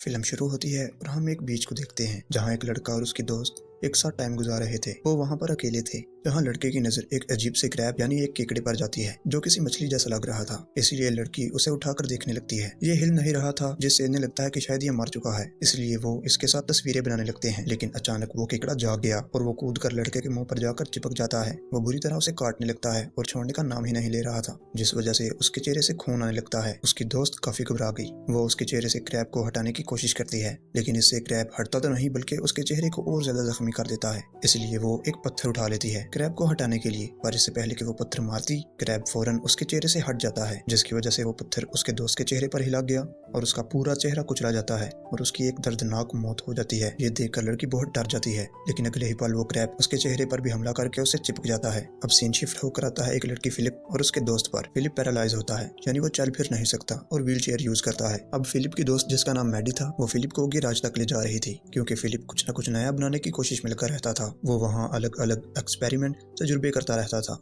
Film शुरू होती है और हम एक बीच को देखते हैं जहाँ एक लड़का और उसकी दोस्त एक साथ टाइम गुजार रहे थे। वो वहाँ पर अकेले थे जहाँ लड़के की नजर एक अजीब से क्रैब यानी एक केकड़े पर जाती है जो किसी मछली जैसा लग रहा था। इसलिए लड़की उसे उठाकर देखने लगती है। ये हिल नहीं रहा था जिससे इन्हें लगता है कि शायद ये मर चुका है, इसलिए वो इसके साथ तस्वीरें बनाने लगते हैं। लेकिन अचानक वो केकड़ा जाग गया और वो कूद कर लड़के के मुंह पर जाकर चिपक जाता है। वो बुरी तरह उसे काटने लगता है और छोड़ने का नाम ही नहीं ले रहा था, जिस वजह से उसके चेहरे से खून आने लगता है। उसकी दोस्त काफी घबरा गई। वो उसके चेहरे से क्रैब को हटाने की कोशिश करती है, लेकिन इससे क्रैब हटता तो नहीं बल्कि उसके चेहरे को और ज्यादा जख्मी कर देता है। इसलिए वो एक पत्थर उठा लेती है क्रैब को हटाने के लिए, पर इससे पहले कि वो पत्थर मारती, क्रैब फौरन उसके चेहरे से हट जाता है, जिसकी वजह से वो पत्थर उसके दोस्त के चेहरे पर हिला गया और उसका पूरा चेहरा कुचला जाता है और उसकी एक दर्दनाक मौत हो जाती है। ये देखकर लड़की बहुत डर जाती है, लेकिन अगले ही पल वो क्रैब उसके चेहरे पर भी हमला करके उसे चिपक जाता है। अब सीन शिफ्ट होकर आता है एक लड़की फिलिप और उसके दोस्त पर। फिलिप पैरालाइज होता है, यानी वो चल फिर नहीं सकता और व्हील चेयर यूज करता है। अब फिलिप की दोस्त जिसका नाम मैडी था, वो फिलिप को गैराज तक ले जा रही थी, क्योंकि फिलिप कुछ न कुछ नया बनाने की कोशिश में लगा रहता था। वो वहाँ अलग अलग एक्सपेरिमेंट तजुर्बे करता रहता था।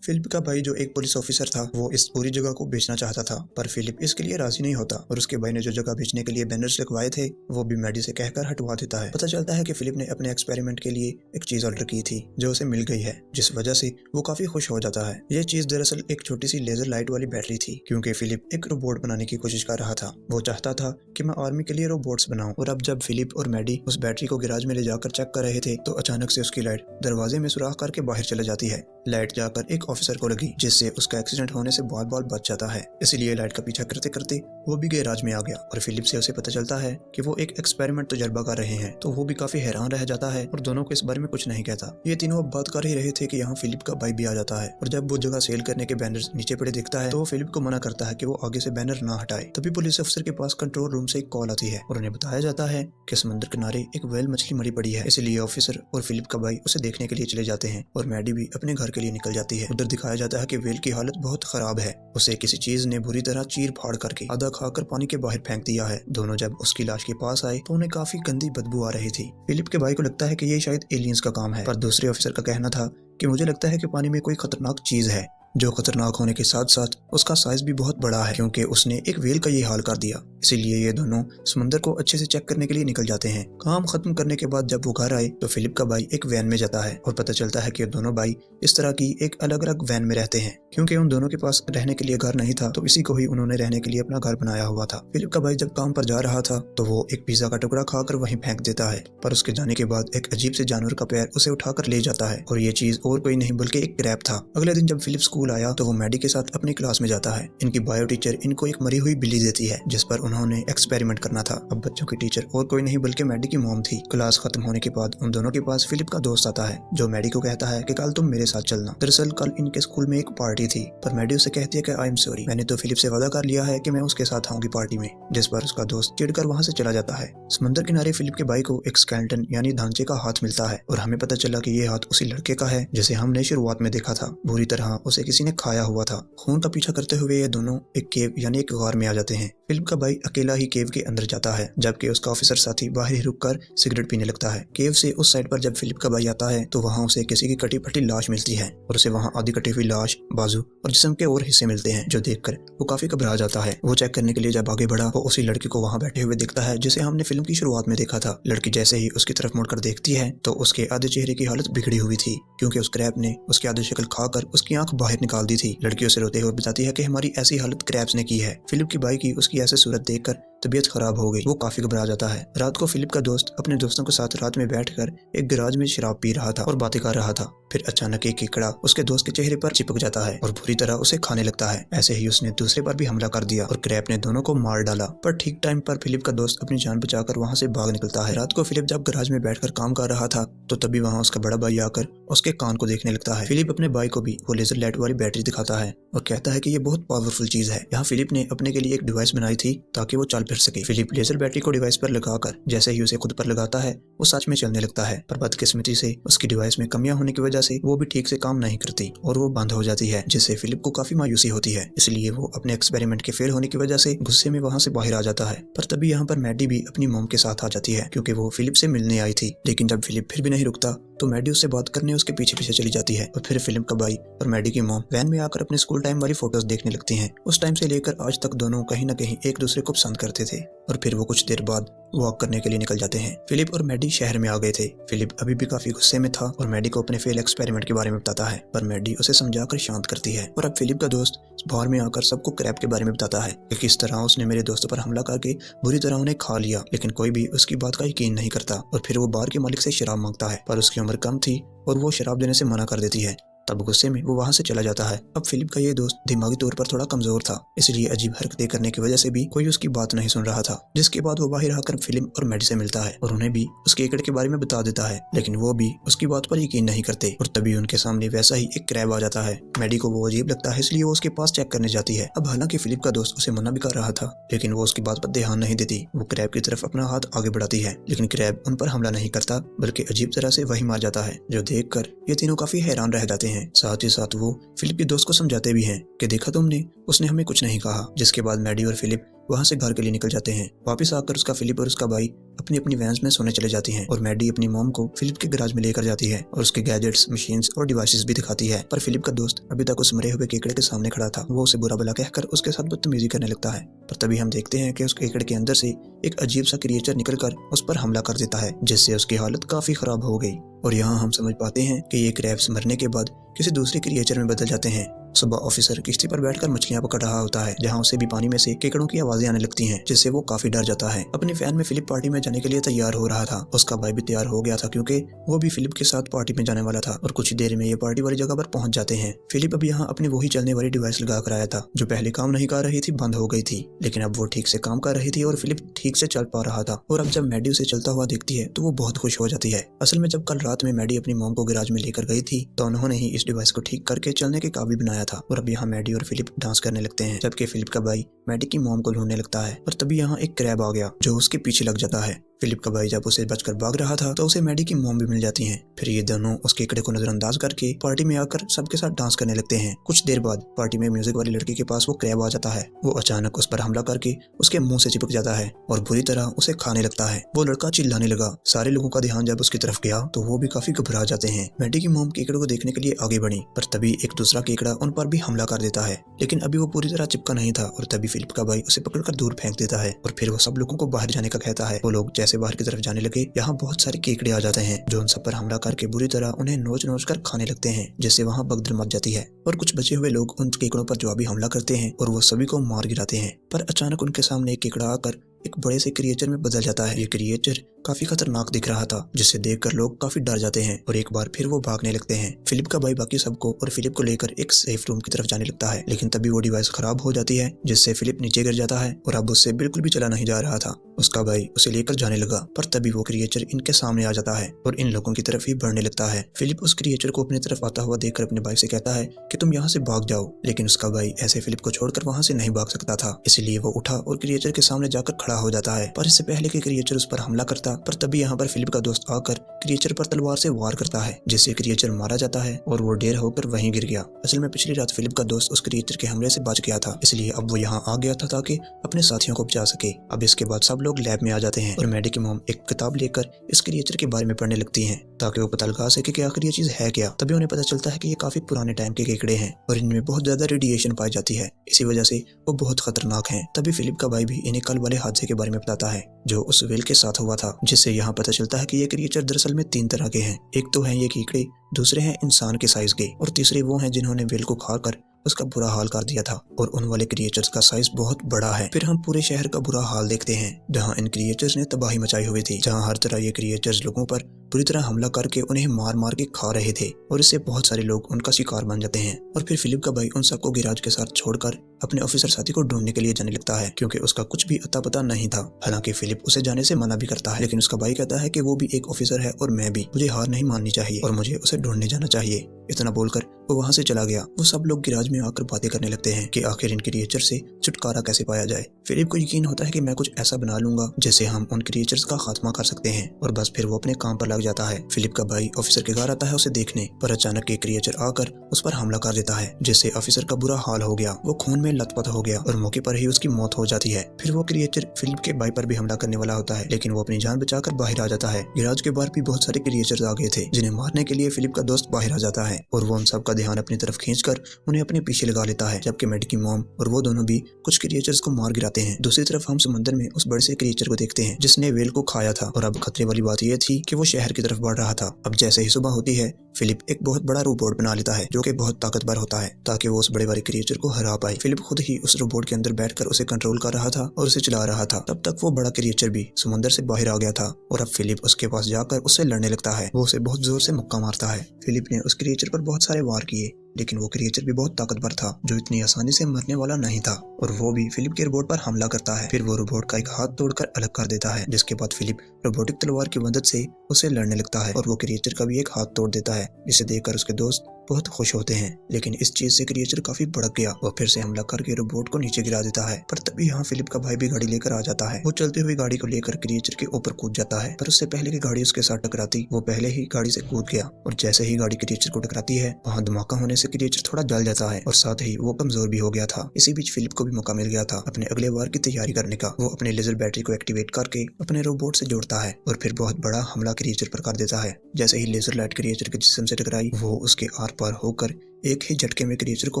फिलिप का भाई जो एक पुलिस ऑफिसर था, वो इस पूरी जगह को बेचना चाहता था, पर फिलिप इसके लिए राजी नहीं होता और उसके भाई ने जो जगह बेचने के लिए बैनर्स लगवाए थे वो भी मैडी से कहकर हटवा देता है। पता चलता है कि फिलिप ने अपने एक्सपेरिमेंट के लिए एक चीज ऑर्डर की थी जो उसे मिल गई है, जिस वजह से वो काफी खुश हो जाता है। ये चीज दरअसल एक छोटी सी लेजर लाइट वाली बैटरी थी, क्योंकि फिलिप एक रोबोट बनाने की कोशिश कर रहा था। वो चाहता था कि मैं आर्मी के लिए रोबोट्स बनाऊं। और अब जब फिलिप और मैडी उस बैटरी को गैराज में ले जाकर चेक कर रहे थे तो अचानक से उसकी लाइट दरवाजे में सुराख करके बाहर चले जाती है। लाइट जाकर एक ऑफिसर को लगी, जिससे उसका एक्सीडेंट होने से बहुत बाल बच जाता है। इसीलिए लाइट का पीछा करते करते वो भी गैराज में आ गया और फिलिप से उसे पता चलता है कि वो एक एक्सपेरिमेंट तजुर्बा कर रहे हैं। तो वो भी काफी हैरान रह जाता है और दोनों को इस बारे में कुछ नहीं कहता। ये तीनों अब बात कर ही रहे थे कि यहाँ फिलिप का भाई भी आ जाता है और जब वो जगह सेल करने के बैनर नीचे पड़े देखता है तो वो फिलिप को मना करता है कि वो आगे से बैनर ना हटाए। तभी पुलिस अफसर के पास कंट्रोल रूम से एक कॉल आती है और उन्हें बताया जाता है कि समुद्र किनारे एक व्हेल मछली मरी पड़ी है। इसलिए ऑफिसर और फिलिप का भाई उसे देखने के लिए चले जाते हैं और मैडी भी अपने घर के लिए निकल जाती है। उधर दिखाया जाता है कि व्हेल की हालत बहुत खराब है। उसे किसी चीज ने बुरी तरह चीर फाड़ करके आधा खाकर पानी के बाहर फेंक दिया है। दोनों जब उसकी लाश के पास आए तो उन्हें काफी गंदी बदबू आ रही थी। फिलिप के भाई को लगता है कि ये शायद एलियंस का काम है, पर दूसरे ऑफिसर का कहना था कि मुझे लगता है कि पानी में कोई खतरनाक चीज है, जो खतरनाक होने के साथ साथ उसका साइज भी बहुत बड़ा है, क्योंकि उसने एक व्हेल का ये हाल कर दिया। इसीलिए ये दोनों समंदर को अच्छे से चेक करने के लिए निकल जाते हैं। काम खत्म करने के बाद जब वो घर आए तो फिलिप का भाई एक वैन में जाता है और पता चलता है कि दोनों भाई इस तरह की एक अलग अलग वैन में रहते हैं, क्योंकि उन दोनों के पास रहने के लिए घर नहीं था तो इसी को ही उन्होंने रहने के लिए अपना घर बनाया हुआ था। फिलिप का भाई जब काम पर जा रहा था तो वो एक पिज्जा का टुकड़ा खाकर वहीं फेंक देता है, पर उसके जाने के बाद एक अजीब से जानवर का पैर उसे उठाकर ले जाता है और ये चीज और कोई नहीं बल्कि एक क्रैब था। अगले दिन जब फिलिप स्कूल आया तो वो मैडी के साथ अपनी क्लास में जाता है। इनकी बायो टीचर इनको एक मरी हुई बिल्ली देती है जिस पर उन्होंने एक्सपेरिमेंट करना था। अब बच्चों की टीचर और कोई नहीं बल्कि मैडी की मॉम थी। क्लास खत्म होने के बाद उन दोनों के पास फिलिप का दोस्त आता है जो मैडी को कहता है कि कल तुम मेरे साथ चलना। दरअसल कल इनके स्कूल में एक पार्टी थी, पर मैडी उसे कहती है कि आई एम सॉरी, मैंने तो फिलिप से वादा कर लिया है कि मैं उसके साथ आऊंगी पार्टी में, जिस पर उसका दोस्त चिढ़कर वहां से चला जाता है। समुद्र किनारे फिलिप के भाई को एक स्केलेटन यानी ढांचे का हाथ मिलता है और हमें पता चला कि ये हाथ उसी लड़के का है जिसे हमने शुरुआत में देखा था। बुरी तरह उसे किसी ने खाया हुआ था। खून का पीछा करते हुए ये दोनों एक केव यानी एक गार में आ जाते हैं। फिलिप का भाई अकेला ही केव के अंदर जाता है, जबकि उसका ऑफिसर साथी बाहर ही रुककर सिगरेट पीने लगता है। केव से उस साइड पर जब फिलिप का भाई आता है तो वहाँ उसे किसी की कटी फटी लाश मिलती है और उसे वहाँ आधी कटी हुई लाश, बाजू और जिस्म के और हिस्से मिलते हैं, जो देखकर वो काफी घबरा जाता है। वो चेक करने के लिए जब आगे बढ़ा वो उसी लड़की को वहाँ बैठे हुए देखता है जिसे हमने फिल्म की शुरुआत में देखा था। लड़की जैसे ही उसकी तरफ मुड़कर देखती है तो उसके आधे चेहरे की हालत बिगड़ी हुई थी, क्योंकि उस क्रैब ने उसकी आधी शक्ल खाकर उसकी आंख बाहर निकाल दी थी। लड़की उसे रोते हुए बताती है कि हमारी ऐसी हालत क्रैब्स ने की है। फिलिप की भाई की उसकी ऐसी सूरत देखकर तबीयत खराब हो गई। वो काफी घबरा जाता है। रात को फिलिप का दोस्त अपने दोस्तों के साथ रात में बैठकर एक गैराज में शराब पी रहा था और बातें कर रहा था। फिर अचानक एक केकड़ा उसके दोस्त के चेहरे पर चिपक जाता है और बुरी तरह उसे खाने लगता है। ऐसे ही उसने दूसरे पर भी हमला कर दिया और क्रैब ने दोनों को मार डाला। पर ठीक टाइम पर फिलिप का दोस्त अपनी जान बचाकर वहाँ से भाग निकलता है। रात को फिलिप जब गैराज में बैठकर काम कर रहा था तो तभी वहाँ उसका बड़ा भाई आकर उसके कान को देखने लगता है। फिलिप अपने भाई को भी वो लेजर लाइट वाली बैटरी दिखाता है और कहता है कि ये बहुत पावरफुल चीज है। यहाँ फिलिप ने अपने के लिए एक डिवाइस बनाई थी ताकि वो चल फिर सके। फिलिप लेजर बैटरी को डिवाइस पर लगाकर जैसे ही उसे खुद पर लगाता है वो सच में चलने लगता है, पर बदकिस्मती से उसकी डिवाइस में कमियां होने की वजह से वो भी ठीक से काम नहीं करती और वो बंद हो जाती है, जिससे फिलिप को काफी मायूसी होती है। इसलिए वो अपने एक्सपेरिमेंट के फेल होने की वजह से गुस्से में वहाँ से बाहर आ जाता है। पर तभी यहाँ पर मैडी भी अपनी मॉम के साथ आ जाती है, क्योंकि वो फिलिप से मिलने आई थी। लेकिन जब फिलिप फिर भी नहीं रुकता तो मैडी उससे बात करने उसके पीछे पीछे चली जाती है और फिर फिलिप का भाई और मैडी की मॉम वैन में आकर अपने स्कूल टाइम वाली फोटोज देखने लगती हैं। उस टाइम से लेकर आज तक दोनों कहीं न कहीं एक दूसरे को पसंद करते थे और फिर वो कुछ देर बाद वॉक करने के लिए निकल जाते हैं। फिलिप और मैडी शहर में आ गए थे। फिलिप अभी भी काफी गुस्से में था और मैडी को अपने फेल एक्सपेरिमेंट के बारे में बताता है, पर मैडी उसे समझाकर शांत करती है। और अब फिलिप का दोस्त बाहर में आकर सबको क्रैब के बारे में बताता है कि किस तरह उसने मेरे दोस्तों पर हमला करके बुरी तरह उन्हें खा लिया, लेकिन कोई भी उसकी बात का यकीन नहीं करता। और फिर वो बार के मालिक से शराब मांगता है, पर उसकी उम्र कम थी और वो शराब देने से मना कर देती है। तब गुस्से में वो वहां से चला जाता है। अब फिलिप का ये दोस्त दिमागी तौर पर थोड़ा कमजोर था, इसलिए अजीब हरकतें करने की वजह से भी कोई उसकी बात नहीं सुन रहा था। जिसके बाद वो बाहर आकर फिलिप और मैडी से मिलता है और उन्हें भी उसके केकड़े के बारे में बता देता है, लेकिन वो भी उसकी बात पर यकीन नहीं करते। और तभी उनके सामने वैसा ही एक क्रैब आ जाता है। मैडी को वो अजीब लगता है, इसलिए वो उसके पास चेक करने जाती है। अब हालांकि फिलिप का दोस्त उसे मना भी कर रहा था, लेकिन वो उसकी बात पर ध्यान नहीं देती। वो क्रैब की तरफ अपना हाथ आगे बढ़ाती है, लेकिन क्रैब उन पर हमला नहीं करता, बल्कि अजीब तरह से वही मार जाता है, जो देखकर ये तीनों काफी हैरान रह जाते हैं। साथ ही साथ वो फिलिप के दोस्त को समझाते भी हैं कि देखा तुमने, उसने हमें कुछ नहीं कहा। जिसके बाद मैडी और फिलिप वहां से घर के लिए निकल जाते हैं। वापस आकर उसका फिलिप और उसका भाई अपनी अपनी वैन्स में सोने चले जाती हैं और मैडी अपनी मॉम को फिलिप के गैराज में लेकर जाती है और उसके गैजेट्स, मशीन्स और डिवाइसेस भी दिखाती है। पर फिलिप का दोस्त अभी तक उस मरे हुए केकड़े के सामने खड़ा था। वो उसे बुरा भला कहकर उसके साथ बदतमीजी करने लगता है। पर तभी हम देखते हैं कि उस केकड़े के अंदर से एक अजीब सा क्रिएचर निकलकर उस पर हमला कर देता है, जिससे उसकी हालत काफी खराब हो गई। और यहाँ हम समझ पाते हैं कि ये क्रैब्स मरने के बाद किसी दूसरे क्रिएचर में बदल जाते हैं। सुबह ऑफिसर किश्ती पर बैठकर मछलियां पकड़ रहा होता है, जहां उसे भी पानी में से केकड़ों की आवाजें आने लगती हैं, जिससे वो काफी डर जाता है। अपनी फैन में फिलिप पार्टी में जाने के लिए तैयार हो रहा था। उसका भाई भी तैयार हो गया था, क्योंकि वो भी फिलिप के साथ पार्टी में जाने वाला था। और कुछ देर में ये पार्टी वाली जगह पर पहुंच जाते हैं। फिलिप अब यहाँ अपनी वही चलने वाली डिवाइस लगा कर आया था, जो पहले काम नहीं कर रही थी, बंद हो गई थी, लेकिन अब वो ठीक से काम कर रही थी और फिलिप ठीक से चल पा रहा था। और अब जब मैडी उसे चलता हुआ देखती है तो वो बहुत खुश हो जाती है। असल में जब कल रात में मैडी अपनी मॉम को गैराज में लेकर गई थी, तो उन्होंने ही इस डिवाइस को ठीक करके चलने के काबिल बनाया था। और अब यहाँ मैडी और फिलिप डांस करने लगते हैं, जबकि फिलिप का भाई मैडी की मॉम को ढूंढने लगता है। और तभी यहाँ एक क्रैब आ गया, जो उसके पीछे लग जाता है। फिलिप का भाई जब उसे बचकर भाग रहा था, तो उसे मैडी की मॉम भी मिल जाती हैं। फिर ये दोनों उस केकड़े को नजरअंदाज करके पार्टी में आकर सबके साथ डांस करने लगते हैं। कुछ देर बाद पार्टी में म्यूजिक वाली लड़की के पास वो क्रैब आ जाता है। वो अचानक उस पर हमला करके उसके मुंह से चिपक जाता है और बुरी तरह उसे खाने लगता है। वो लड़का चिल्लाने लगा। सारे लोगों का ध्यान जब उसकी तरफ गया तो वो भी काफी घबरा जाते हैं। मैडी की मॉम केकड़े को देखने के लिए आगे बढ़ी, पर तभी एक दूसरा केकड़ा उन पर भी हमला कर देता है, लेकिन अभी वो पूरी तरह चिपका नहीं था। और तभी फिलिप का भाई उसे पकड़कर दूर फेंक देता है और फिर वो सब लोगों को बाहर जाने का कहता है। वो लोग जैसे बाहर की तरफ जाने लगे, यहाँ बहुत सारे केकड़े आ जाते हैं, जो उन सब पर हमला करके बुरी तरह उन्हें नोच नोच कर खाने लगते हैं, जिससे वहाँ भगदड़ मच जाती है। और कुछ बचे हुए लोग उन केकड़ों पर जवाबी हमला करते हैं और वो सभी को मार गिराते हैं। पर अचानक उनके सामने एक केकड़ा आकर एक बड़े से क्रिएचर में बदल जाता है। ये क्रिएचर काफी खतरनाक दिख रहा था, जिसे देखकर लोग काफी डर जाते हैं और एक बार फिर वो भागने लगते हैं। फिलिप का भाई बाकी सबको और फिलिप को लेकर एक सेफ रूम की तरफ जाने लगता है, लेकिन तभी वो डिवाइस खराब हो जाती है, जिससे फिलिप नीचे गिर जाता है और अब उससे बिल्कुल भी चला नहीं जा रहा था। उसका भाई उसे लेकर जाने लगा, पर तभी वो क्रिएचर इनके सामने आ जाता है और इन लोगों की तरफ ही बढ़ने लगता है। फिलिप उस क्रिएचर को अपनी तरफ आता हुआ देखकर अपने भाई से कहता है कि तुम यहाँ से भाग जाओ, लेकिन उसका भाई ऐसे फिलिप को छोड़कर वहाँ से नहीं भाग सकता था, इसलिए वो उठा और क्रिएचर के सामने जाकर खड़ा हो जाता है। पर इससे पहले कि क्रिएचर उस पर हमला करता, पर तभी यहाँ पर फिलिप का दोस्त आकर क्रिएचर पर तलवार से वार करता है, जिससे क्रिएचर मारा जाता है और वो ढेर होकर वहीं गिर गया। असल में पिछली रात फिलिप का दोस्त उस क्रिएचर के हमले से बच गया था, इसलिए अब वो यहाँ आ गया था ताकि अपने साथियों को बचा सके। अब इसके बाद सब लोग लैब में आ जाते हैं और मैडी की मॉम एक किताब लेकर इस क्रिएचर के बारे में पढ़ने लगती हैं, ताकि वो पता लगा सके कि आखिर ये चीज है क्या। तभी उन्हें पता चलता है कि ये काफी पुराने टाइम के केकड़े हैं और इनमें बहुत ज्यादा रेडिएशन पाई जाती है, इसी वजह से वो बहुत खतरनाक हैं। तभी फिलिप का भाई भी इन्हें कल वाले हादसे के बारे में बताता है, जो उस वेल के साथ हुआ था, जिससे यहाँ पता चलता है कि ये क्रिएचर दरअसल में 3 तरह के हैं। एक तो हैं ये कीकड़े, दूसरे हैं इंसान के साइज के, और तीसरे वो हैं जिन्होंने वेल को खाकर उसका बुरा हाल कर दिया था। और उन वाले क्रिएचर्स का साइज बहुत बड़ा है। फिर हम पूरे शहर का बुरा हाल देखते हैं, जहाँ इन क्रिएचर्स ने तबाही मचाई हुई थी, जहाँ हर तरह ये क्रिएचर्स लोगों पर बुरी तरह हमला करके उन्हें मार मार के खा रहे थे और इससे बहुत सारे लोग उनका शिकार बन जाते हैं। और फिर फिलिप का भाई उन सबको गिराज के साथ छोड़कर अपने ऑफिसर साथी को ढूंढने के लिए जाने लगता है, क्योंकि उसका कुछ भी अता पता नहीं था। हालांकि फिलिप उसे जाने से मना भी करता है, लेकिन उसका भाई कहता है कि वो भी एक ऑफिसर है और मैं भी, मुझे हार नहीं माननी चाहिए और मुझे उसे ढूंढने जाना चाहिए। इतना बोलकर वो वहां से चला गया। वो सब लोग गिराज में आकर बातें करने लगते हैं कि आखिर इन क्रिएचर से छुटकारा कैसे पाया जाए। फिलिप को यकीन होता है कि मैं कुछ ऐसा बना लूंगा जिससे हम उन क्रिएचर्स का खात्मा कर सकते हैं, और बस फिर वो अपने काम पर लग जाता है। फिलिप का भाई ऑफिसर के घर आता है उसे देखने, पर अचानक एक क्रिएचर आकर उस पर हमला कर देता है, जिससे ऑफिसर का बुरा हाल हो गया। वो खून में लथपथ हो गया और मौके पर ही उसकी मौत हो जाती है। फिर वो क्रिएचर फिलिप के भाई पर भी हमला करने वाला होता है, लेकिन वो अपनी जान बचाकर बाहर आ जाता है। गैराज के बाहर भी बहुत सारे क्रिएचर्स आ गए थे, जिन्हें मारने के लिए फिलिप का दोस्त बाहर आ जाता है और वो उन सब का ध्यान अपनी तरफ खींचकर उन्हें अपने पीछे लगा लेता है, जबकि मैडी की मॉम और वो दोनों भी कुछ क्रिएचर्स को मार गिराते हैं। दूसरी तरफ हम समंदर में उस बड़े से क्रिएचर को देखते हैं जिसने वेल को खाया था, और अब खतरे वाली बात यह थी कि वो शहर की तरफ बढ़ रहा था। अब जैसे ही सुबह होती है, फिलिप एक बहुत बड़ा रोबोट बना लेता है जो कि बहुत ताकतवर होता है, ताकि वो उस बड़े वाले क्रिएचर को हरा पाए। फिलिप खुद ही उस रोबोट के अंदर बैठकर उसे कंट्रोल कर रहा था और उसे चला रहा था। तब तक वो बड़ा क्रिएचर भी समुद्र से बाहर आ गया था, और अब फिलिप उसके पास जाकर उससे लड़ने लगता है। वो उसे बहुत जोर से मुक्का मारता है। फिलिप ने उस क्रिएचर पर बहुत सारे वार किए, लेकिन वो क्रिएचर भी बहुत ताकतवर था, जो इतनी आसानी से मरने वाला नहीं था, और वो भी फिलिप के रोबोट पर हमला करता है। फिर वो रोबोट का एक हाथ तोड़कर अलग कर देता है, जिसके बाद फिलिप रोबोटिक तलवार की मदद से उसे लड़ने लगता है, और वो क्रिएचर का भी एक हाथ तोड़ देता है, जिसे देखकर उसके दोस्त बहुत खुश होते हैं। लेकिन इस चीज से क्रिएचर काफी भड़क गया। वो फिर से हमला करके रोबोट को नीचे गिरा देता है, पर तभी यहाँ फिलिप का भाई भी गाड़ी लेकर आ जाता है। वो चलते हुए गाड़ी को लेकर क्रिएचर के ऊपर कूद जाता है, पर उससे पहले कि गाड़ी उसके साथ टकराती, वो पहले ही गाड़ी से कूद गया, और जैसे ही गाड़ी क्रिएचर को टकराती है, वहाँ धमाका होने से क्रिएचर थोड़ा जल जाता है, और साथ ही वो कमजोर भी हो गया था। इसी बीच फिलिप को भी मौका मिल गया था अपने अगले वार की तैयारी करने का। वो अपने लेजर बैटरी को एक्टिवेट करके अपने रोबोट से जोड़ता है, और फिर बहुत बड़ा हमला क्रिएचर पर कर देता है। जैसे ही लेजर लाइट क्रिएचर के जिस्म से टकराई, वो उसके आर पार होकर एक ही झटके में क्रिएचर को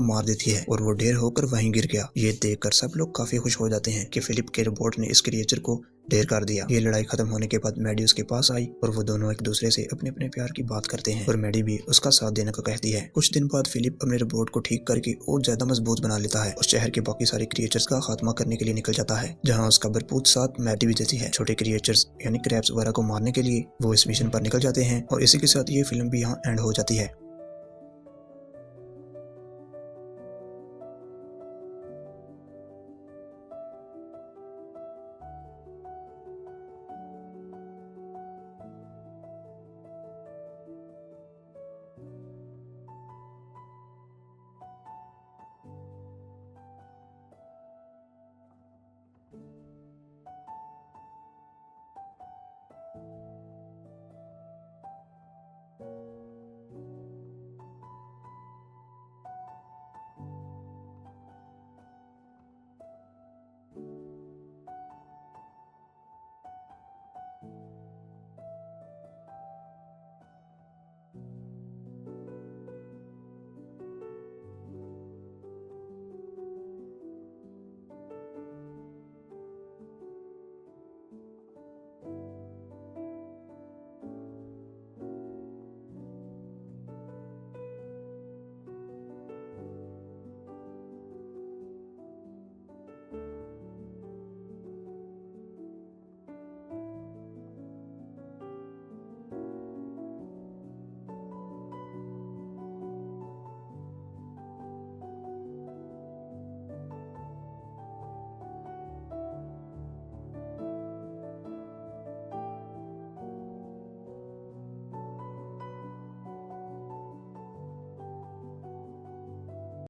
मार देती है, और वो ढेर होकर वहीं गिर गया। ये देखकर सब लोग काफी खुश हो जाते हैं कि फिलिप के रोबोट ने इस क्रिएचर को ढेर कर दिया। ये लड़ाई खत्म होने के बाद मैडी उसके पास आई, और वो दोनों एक दूसरे से अपने अपने प्यार की बात करते हैं, और मैडी भी उसका साथ देने को कहती है। कुछ दिन बाद फिलिप अपने रोबोट को ठीक करके और ज्यादा मजबूत बना लेता है, और शहर के बाकी सारे क्रिएचर्स का खात्मा करने के लिए निकल जाता है, जहाँ उसका भरपूर साथ मैडी भी देती है। छोटे क्रिएचर्स यानी क्रैब्स वगैरह को मारने के लिए वो इस मिशन पर निकल जाते हैं, और इसी के साथ ये फिल्म भी यहाँ एंड हो जाती है।